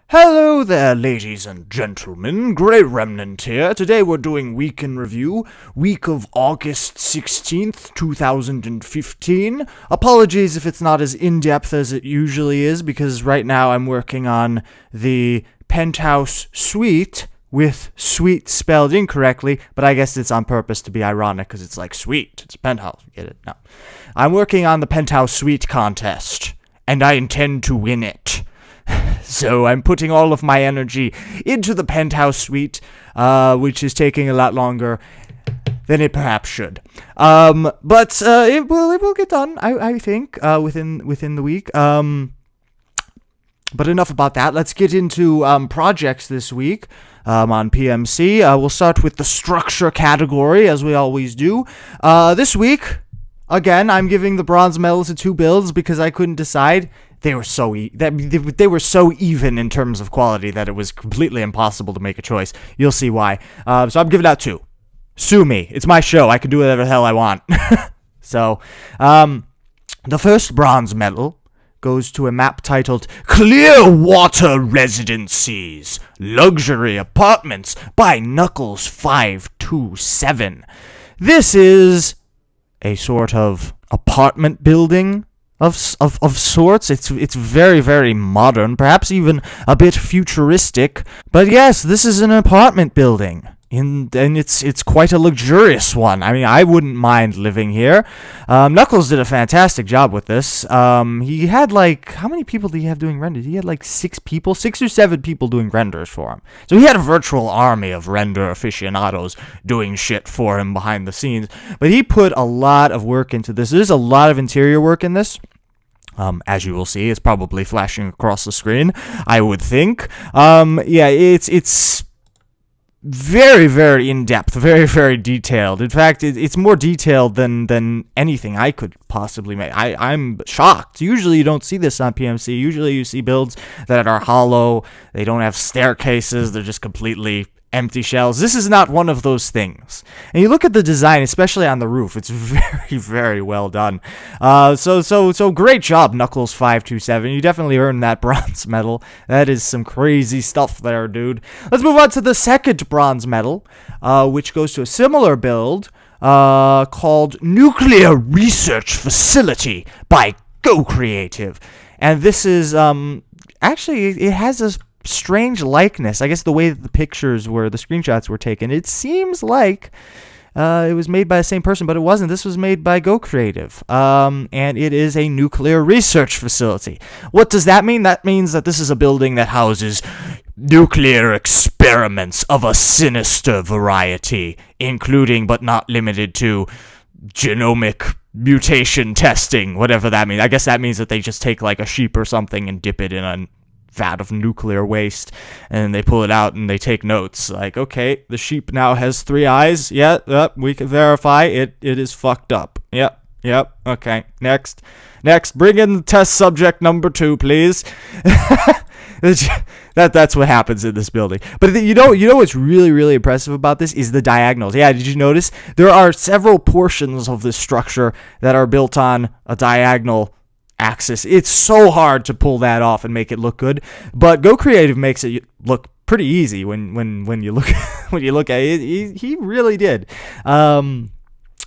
Hello there, ladies and gentlemen. Grey Remnant here. Today we're doing week in review, week of August 16th, 2015. Apologies if it's not as in-depth as it usually is, because right now I'm working on the penthouse suite, with sweet spelled incorrectly, but I guess it's on purpose to be ironic, because it's like sweet. It's a penthouse. Get it? No. I'm working on the penthouse suite contest, and I intend to win it. So I'm putting all of my energy into the penthouse suite, which is taking a lot longer than it perhaps should. But it will get done, I think, within the week. But enough about that. Let's get into projects this week on PMC. We'll start with the structure category, as we always do. This week, again, I'm giving the bronze medal to two builds because I couldn't decide. They were so they were so even in terms of quality that it was completely impossible to make a choice. You'll see why. So I'm giving out two. Sue me. It's my show. I can do whatever the hell I want. So, the first bronze medal goes to a map titled Clearwater Residencies, Luxury Apartments by Knuckles527. This is a sort of apartment building of sorts. It's very, very modern, perhaps even a bit futuristic. But yes, this is an apartment building, and it's quite a luxurious one. I mean, I wouldn't mind living here. Knuckles did a fantastic job with this. He had how many people did he have doing renders? He had 6 or 7 people doing renders for him. So he had a virtual army of render aficionados doing shit for him behind the scenes. But he put a lot of work into this. There's a lot of interior work in this. As you will see, it's probably flashing across the screen, I would think. Yeah, it's very, very in-depth, very, very detailed. In fact, it's more detailed than anything I could possibly make. I'm shocked. Usually you don't see this on PMC. Usually you see builds that are hollow. They don't have staircases. They're just completely empty shells. This is not one of those things. And you look at the design, especially on the roof. It's very, very well done. So great job, Knuckles527. You definitely earned that bronze medal. That is some crazy stuff there, dude. Let's move on to the second bronze medal, which goes to a similar build called Nuclear Research Facility by Go Creative. And this is actually, it has a strange likeness. I guess the way that the screenshots were taken, it seems like it was made by the same person, but it wasn't. This was made by Go Creative, and it is a nuclear research facility. What does that mean? That means that this is a building that houses nuclear experiments of a sinister variety, including but not limited to genomic mutation testing, whatever that means. I guess that means that they just take a sheep or something and dip it in a vat of nuclear waste, and they pull it out and they take notes. Okay, the sheep now has 3 eyes. Yeah, we can verify it is fucked up. Yep, okay. Next, bring in test subject number 2, please. That's what happens in this building. But you know what's really, really impressive about this is the diagonals. Yeah, did you notice? There are several portions of this structure that are built on a diagonal axis. It's so hard to pull that off and make it look good, but Go Creative makes it look pretty easy when you look when you look at it. He really did. But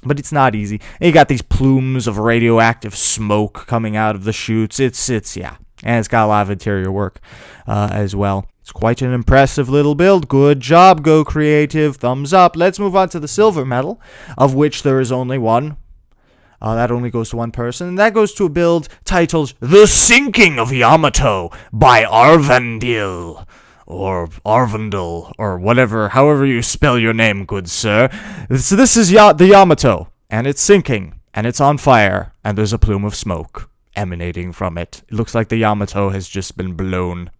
it's not easy. And you got these plumes of radioactive smoke coming out of the chutes. It's yeah, and it's got a lot of interior work as well. It's quite an impressive little build. Good job, Go Creative. Thumbs up. Let's move on to the silver medal, of which there is only one. That only goes to one person, and that goes to a build titled The Sinking of Yamato by Arvandil, or Arvandil, or whatever, however you spell your name, good sir. So this is the Yamato, and it's sinking, and it's on fire, and there's a plume of smoke emanating from it. It looks like the Yamato has just been blown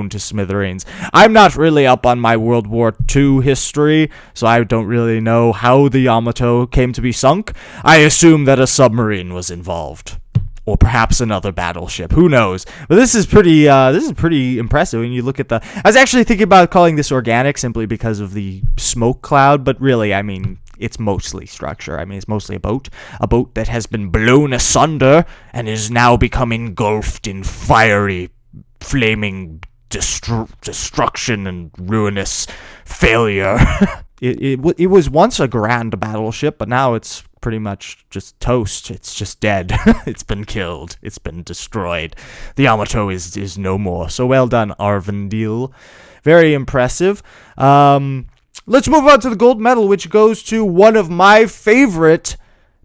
to smithereens. I'm not really up on my World War II history, so I don't really know how the Yamato came to be sunk. I assume that a submarine was involved, or perhaps another battleship. Who knows? But this is pretty impressive when you look at I was actually thinking about calling this organic simply because of the smoke cloud, but really, I mean, it's mostly structure. I mean, it's mostly a boat that has been blown asunder and is now become engulfed in fiery, flaming destruction and ruinous failure. It was once a grand battleship, but now it's pretty much just toast. It's just dead. It's been killed. It's been destroyed. The Yamato is no more. So well done, Arvindil. Very impressive. Let's move on to the gold medal, which goes to one of my favorite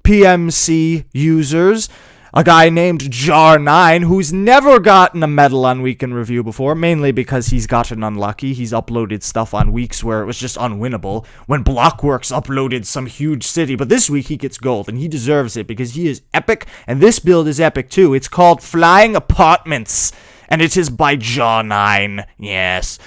PMC users, a guy named Jar9, who's never gotten a medal on Week in Review before, mainly because he's gotten unlucky. He's uploaded stuff on weeks where it was just unwinnable, when Blockworks uploaded some huge city, but this week he gets gold, and he deserves it because he is epic, and this build is epic too. It's called Flying Apartments, and it is by Jar9. Yes.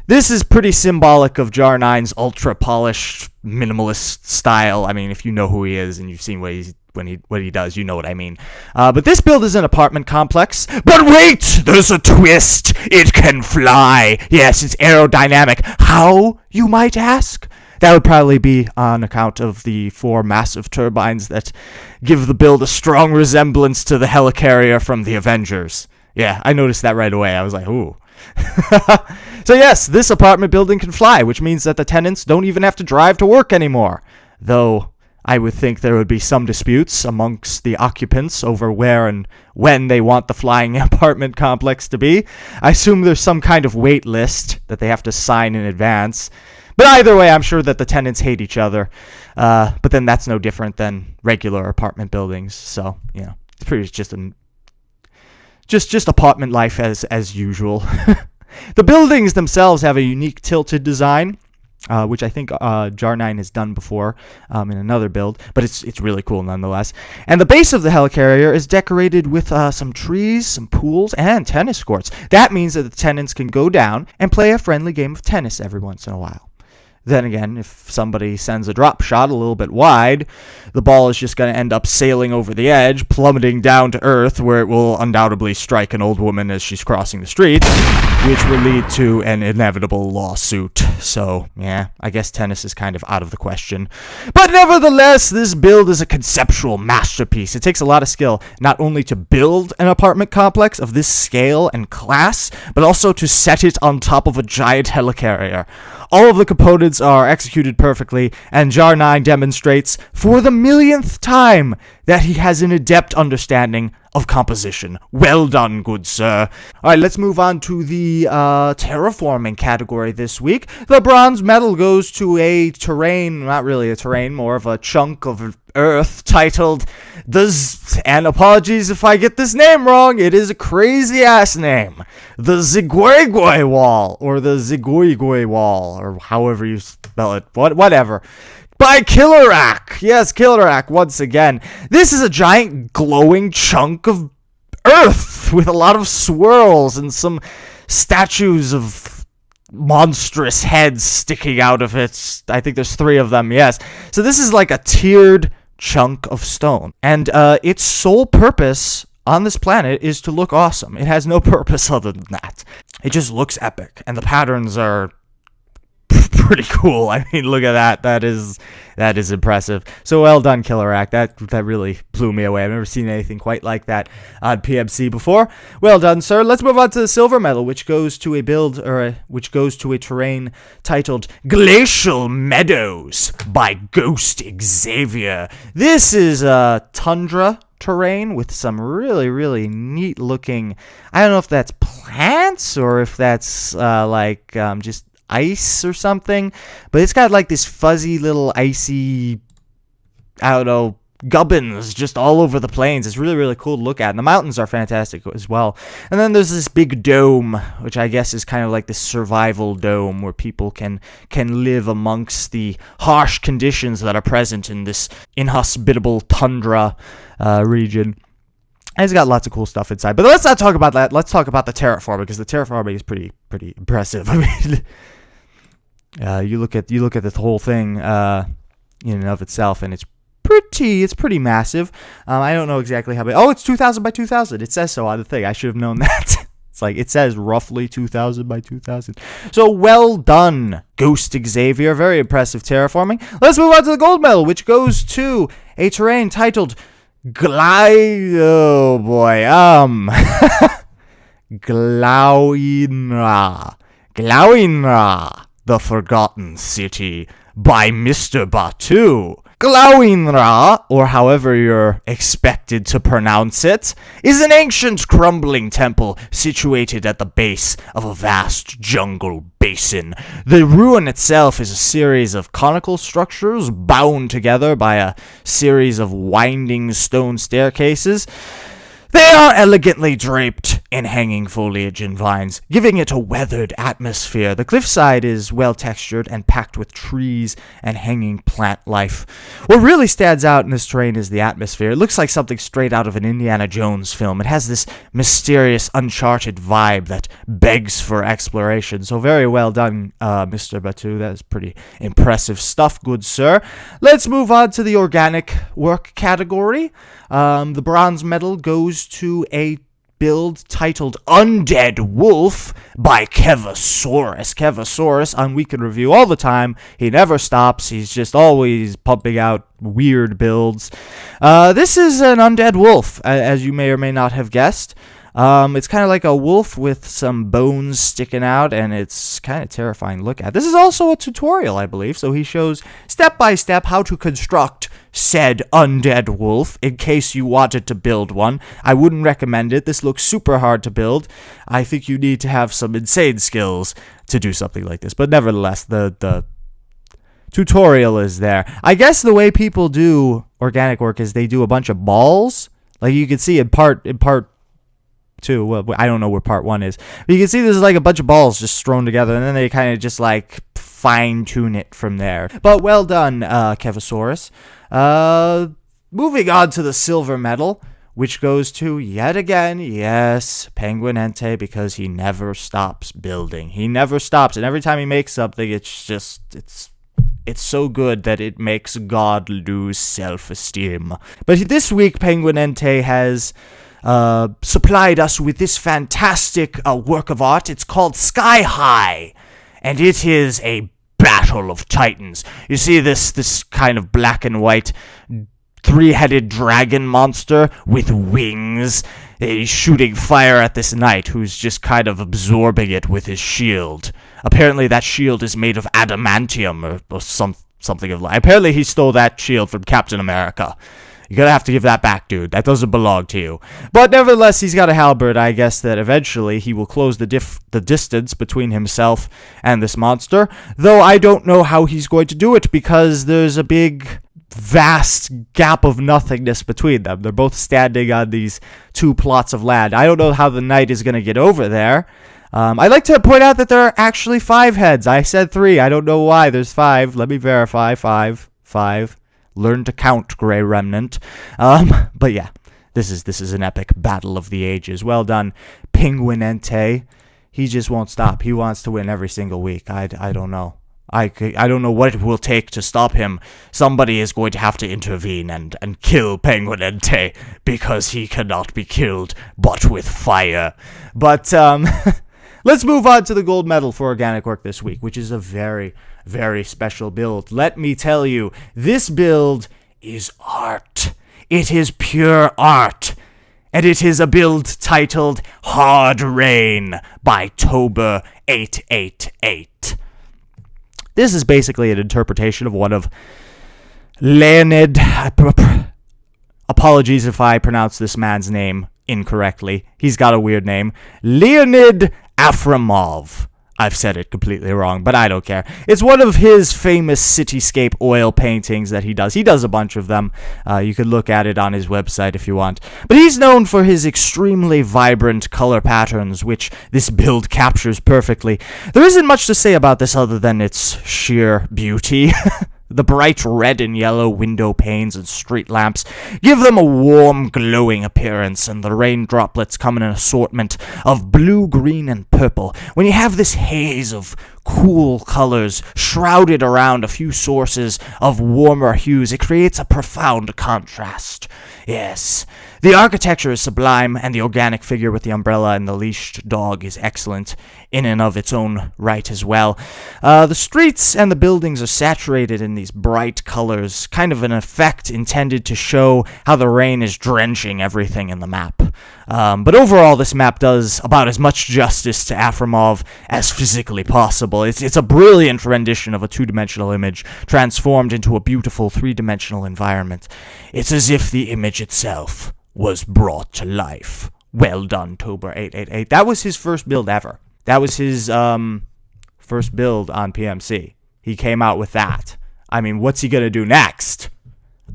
This is pretty symbolic of Jar9's ultra-polished, minimalist style. I mean, if you know who he is and you've seen what he does, you know what I mean. But this build is an apartment complex. But wait! There's a twist! It can fly! Yes, it's aerodynamic. How, you might ask? That would probably be on account of the 4 massive turbines that give the build a strong resemblance to the helicarrier from the Avengers. Yeah, I noticed that right away. I was like, ooh. So yes, this apartment building can fly, which means that the tenants don't even have to drive to work anymore. Though, I would think there would be some disputes amongst the occupants over where and when they want the flying apartment complex to be. I assume there's some kind of wait list that they have to sign in advance. But either way, I'm sure that the tenants hate each other. But then that's no different than regular apartment buildings. So, you know, it's pretty just apartment life as usual. The buildings themselves have a unique tilted design, which I think Jar9 has done before in another build, but it's really cool nonetheless. And the base of the helicarrier is decorated with some trees, some pools, and tennis courts. That means that the tenants can go down and play a friendly game of tennis every once in a while. Then again, if somebody sends a drop shot a little bit wide, the ball is just going to end up sailing over the edge, plummeting down to earth, where it will undoubtedly strike an old woman as she's crossing the street, which will lead to an inevitable lawsuit. So, yeah, I guess tennis is kind of out of the question. But nevertheless, this build is a conceptual masterpiece. It takes a lot of skill, not only to build an apartment complex of this scale and class, but also to set it on top of a giant helicarrier. All of the components are executed perfectly, and Jar9 demonstrates, for the millionth time, that he has an adept understanding of composition. Well done, good sir. Alright, let's move on to the terraforming category this week. The bronze medal goes to a terrain, not really a terrain, more of a chunk of earth titled and apologies if I get this name wrong, it is a crazy ass name. The Zigouigoui Wall, or the Zigouigoui Wall, or however you spell it, whatever. By Clearwater. Yes, Clearwater once again. This is a giant glowing chunk of earth with a lot of swirls and some statues of monstrous heads sticking out of it. I think there's 3 of them, yes. So this is like a tiered chunk of stone. And its sole purpose on this planet is to look awesome. It has no purpose other than that. It just looks epic. And the patterns are pretty cool. I mean, look at that. That is impressive. So well done, Clearwater. That really blew me away. I've never seen anything quite like that on PMC before. Well done, sir. Let's move on to the silver medal, which goes to a terrain titled Glacial Meadows by Ghost Xavier. This is a tundra terrain with some really, really neat looking, I don't know if that's plants or if that's just ice or something, but it's got like this fuzzy little icy, I don't know, gubbins just all over the plains. It's really, really cool to look at, and the mountains are fantastic as well. And then there's this big dome, which I guess is kind of like this survival dome where people can live amongst the harsh conditions that are present in this inhospitable tundra region. And it's got lots of cool stuff inside. But let's not talk about that. Let's talk about the terraforming, because the terraforming is pretty impressive. I mean, you look at the whole thing in and of itself, and it's pretty massive. I don't know exactly how big. Oh, it's 2,000 by 2,000. It says so on the thing. I should have known that. It's like, it says roughly 2,000 by 2,000. So well done, Ghost Xavier. Very impressive terraforming. Let's move on to the gold medal, which goes to a terrain titled Glauynra. Glauynra, the Forgotten City, by Mr. Batu. Glauynra, or however you're expected to pronounce it, is an ancient crumbling temple situated at the base of a vast jungle basin. The ruin itself is a series of conical structures bound together by a series of winding stone staircases. They are elegantly draped in hanging foliage and vines, giving it a weathered atmosphere. The cliffside is well textured and packed with trees and hanging plant life. What really stands out in this terrain is the atmosphere. It looks like something straight out of an Indiana Jones film. It has this mysterious, uncharted vibe that begs for exploration. So very well done, Mr. Batu. That is pretty impressive stuff, good sir. Let's move on to the organic work category. The bronze medal goes to a build titled Undead Wolf by Kevasaurus. Kevasaurus on Week in Review all the time. He never stops. He's just always pumping out weird builds. This is an Undead Wolf, as you may or may not have guessed. It's kind of like a wolf with some bones sticking out, and it's kind of terrifying to look at. This is also a tutorial, I believe, so he shows step by step how to construct said undead wolf in case you wanted to build one. I wouldn't recommend it. This looks super hard to build. I think you need to have some insane skills to do something like this, but nevertheless, the tutorial is there. I guess the way people do organic work is they do a bunch of balls, like you can see in part 2. Well, I don't know where part 1 is. But you can see there's like a bunch of balls just thrown together, and then they kind of just like fine-tune it from there. But well done, Kevasaurus. Moving on to the silver medal, which goes to, yet again, yes, Penguinente, because he never stops building. He never stops, and every time he makes something, it's so good that it makes God lose self-esteem. But this week, Penguinente has supplied us with this fantastic work of art. It's called Sky High, and it is a battle of titans. You see this kind of black and white three-headed dragon monster with wings. He's shooting fire at this knight who's just kind of absorbing it with his shield. Apparently that shield is made of adamantium or something of like. Apparently he stole that shield from Captain America. You're gonna have to give that back, dude. That doesn't belong to you. But nevertheless, he's got a halberd. I guess that eventually he will close the distance between himself and this monster. Though I don't know how he's going to do it, because there's a big, vast gap of nothingness between them. They're both standing on these 2 plots of land. I don't know how the knight is gonna get over there. I'd like to point out that there are actually 5 heads. I said 3. I don't know why. There's 5. Let me verify. 5. Learn to count, Grey Remnant. But yeah, this is an epic battle of the ages. Well done, Penguinente. He just won't stop. He wants to win every single week. I don't know. I don't know what it will take to stop him. Somebody is going to have to intervene and kill Penguinente, because he cannot be killed but with fire. But let's move on to the gold medal for organic work this week, which is a very, very special build. Let me tell you, this build is art. It is pure art. And it is a build titled Hard Rain by Tober888. This is basically an interpretation of one of Leonid... Apologies if I pronounce this man's name incorrectly. He's got a weird name. Leonid Afremov. I've said it completely wrong, but I don't care. It's one of his famous cityscape oil paintings that he does. He does a bunch of them. You could look at it on his website if you want. But he's known for his extremely vibrant color patterns, which this build captures perfectly. There isn't much to say about this other than its sheer beauty. The bright red and yellow window panes and street lamps give them a warm, glowing appearance, and the rain droplets come in an assortment of blue, green, and purple. When you have this haze of cool colors shrouded around a few sources of warmer hues, it creates a profound contrast. Yes, the architecture is sublime, and the organic figure with the umbrella and the leashed dog is excellent in and of its own right as well. The streets and the buildings are saturated in these bright colors, kind of an effect intended to show how the rain is drenching everything in the map. But overall, this map does about as much justice to Afrimov as physically possible. It's a brilliant rendition of a two-dimensional image transformed into a beautiful three-dimensional environment. It's as if the image itself was brought to life. Well done, Tober888. That was his first build ever. That was his first build on PMC. He came out with that. I mean, what's he gonna do next?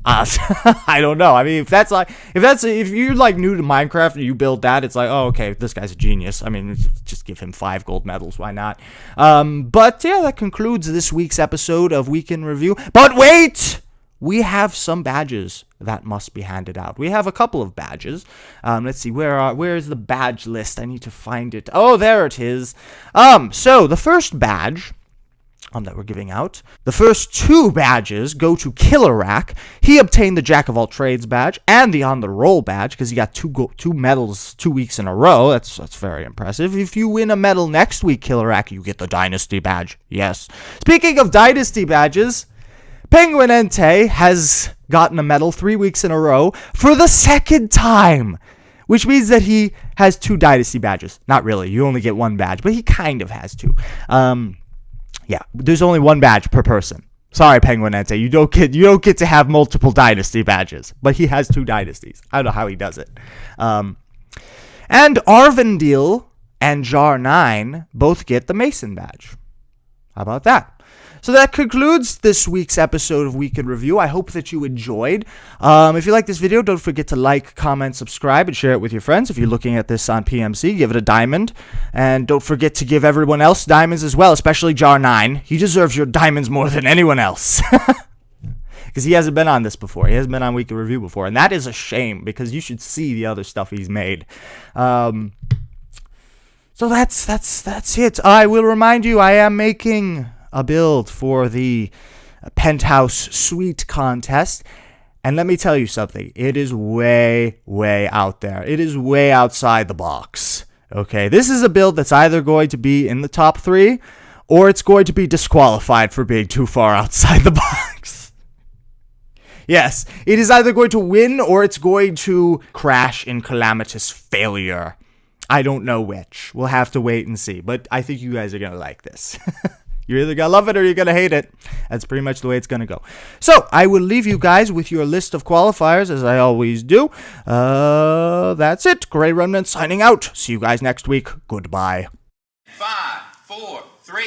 I don't know. I mean, if you're like new to Minecraft and you build that, it's like, oh, okay, this guy's a genius. I mean, just give him 5 gold medals. Why not? But yeah, that concludes this week's episode of Week in Review. But wait! We have some badges that must be handed out. We have a couple of badges. Let's see, where is the badge list? I need to find it. Oh, there it is. So the first badge that we're giving out, the first 2 badges go to Clearwater. He obtained the Jack of All Trades badge and the On the Roll badge because he got 2 medals 2 weeks in a row. That's very impressive. If you win a medal next week, Clearwater, you get the Dynasty badge. Yes. Speaking of Dynasty badges, Penguinente has gotten a medal 3 weeks in a row for the 2nd time, which means that he has 2 Dynasty badges. Not really. You only get 1 badge, but he kind of has 2. Yeah, there's only 1 badge per person. Sorry, Penguinente, you don't get to have multiple Dynasty badges, but he has 2 Dynasties. I don't know how he does it. And Arvindil and Jar9 both get the Mason badge. How about that? So that concludes this week's episode of Week in Review. I hope that you enjoyed. If you like this video, don't forget to like, comment, subscribe, and share it with your friends. If you're looking at this on PMC, give it a diamond. And don't forget to give everyone else diamonds as well, especially Jar9. He deserves your diamonds more than anyone else. Because he hasn't been on this before. He hasn't been on Week in Review before. And that is a shame, because you should see the other stuff he's made. So that's it. I will remind you, I am making a build for the Penthouse Suite contest, and let me tell you something, it is way out there. It is way outside the box. Okay, this is a build that's either going to be in the top 3, or it's going to be disqualified for being too far outside the box. Yes, it is either going to win, or it's going to crash in calamitous failure. I don't know which. We'll have to wait and see, but I think you guys are going to like this. You're either going to love it or you're going to hate it. That's pretty much the way it's going to go. So, I will leave you guys with your list of qualifiers, as I always do. That's it. Gray Remnant signing out. See you guys next week. Goodbye. 5, 4, 3...